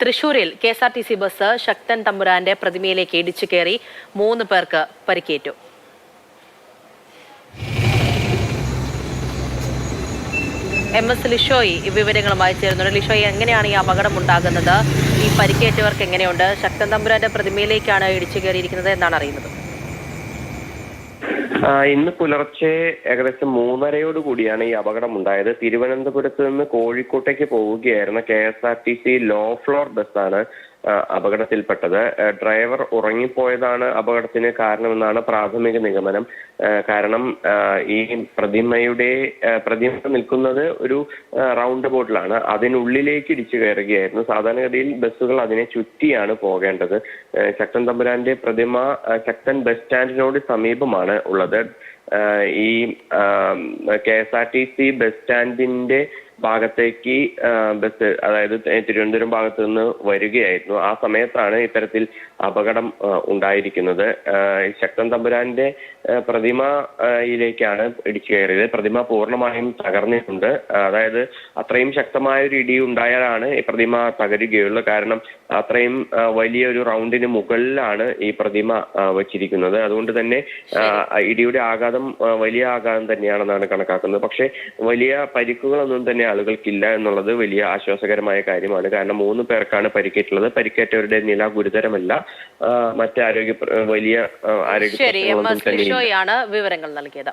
തൃശൂരിൽ KSRTC bus ശക്തൻ തമ്പുരാന്റെ പ്രതിമയിലേക്ക് ഇടിച്ചു കയറി 3 പേർക്ക് പരിക്കേറ്റു. MS ലിഷോയി വിവരങ്ങളുമായി ചേരുന്നുണ്ട്. ലിഷോയി, എങ്ങനെയാണ് ഈ അപകടം ഉണ്ടാകുന്നത്? ഈ പരിക്കേറ്റവർക്ക് എങ്ങനെയുണ്ട്? ശക്തൻ തമ്പുരാന്റെ പ്രതിമയിലേക്കാണ് ഇടിച്ചു കയറിയിരിക്കുന്നത് എന്നാണ് അറിയുന്നത്. ഇന്ന് പുലർച്ചെ ഏകദേശം 3:30 കൂടിയാണ് ഈ അപകടം ഉണ്ടായത്. തിരുവനന്തപുരത്ത് നിന്ന് കോഴിക്കോട്ടേക്ക് പോവുകയായിരുന്ന KSRTC ലോ ഫ്ലോർ ബസ്സാണ് അപകടത്തിൽപ്പെട്ടത്. ഡ്രൈവർ ഉറങ്ങിപ്പോയതാണ് അപകടത്തിന് കാരണമെന്നാണ് പ്രാഥമിക നിഗമനം. കാരണം ഈ പ്രതിമ നിൽക്കുന്നത് ഒരു റൗണ്ട് ബോട്ടിലാണ്. അതിനുള്ളിലേക്ക് ഇടിച്ചു കയറുകയായിരുന്നു. സാധാരണഗതിയിൽ ബസ്സുകൾ അതിനെ ചുറ്റിയാണ് പോകേണ്ടത്. ശക്തൻ തമ്പുരാന്റെ പ്രതിമ ശക്തൻ ബസ് സ്റ്റാൻഡിനോട് സമീപമാണ് ഉള്ളത്. ഈ KSRTC ബസ് സ്റ്റാൻഡിന്റെ ഭാഗത്തേക്ക് ബസ്, അതായത് തിരുവനന്തപുരം ഭാഗത്ത് നിന്ന് വരികയായിരുന്നു. ആ സമയത്താണ് ഇത്തരത്തിൽ അപകടം ഉണ്ടായിരിക്കുന്നത്. ശക്തൻ തമ്പുരാന്റെ പ്രതിമയിലേക്കാണ് ഇടിച്ചു കയറിയത്. പ്രതിമ പൂർണ്ണമായും തകർന്നിട്ടുണ്ട്. അതായത് അത്രയും ശക്തമായ ഒരു ഇടി ഉണ്ടായാലാണ് ഈ പ്രതിമ തകരുകയുള്ളൂ. കാരണം അത്രയും വലിയൊരു റൗണ്ടിന് മുകളിലാണ് ഈ പ്രതിമ വച്ചിരിക്കുന്നത്. അതുകൊണ്ട് തന്നെ ഇടിയുടെ ആഘാതം വലിയ ആഘാതം തന്നെയാണെന്നാണ് കണക്കാക്കുന്നത്. പക്ഷേ വലിയ പരിക്കുകളൊന്നും തന്നെ ആളുകൾക്കില്ല എന്നുള്ളത് വലിയ ആശ്വാസകരമായ കാര്യമാണ്. കാരണം 3 പേർക്കാണ് പരിക്കേറ്റുള്ളത്. പരിക്കേറ്റവരുടെ നില ഗുരുതരമല്ല. മറ്റ് വലിയ ആരോഗ്യ ശരി, MS ലിഷോയാണ് വിവരങ്ങൾ നൽകിയത്.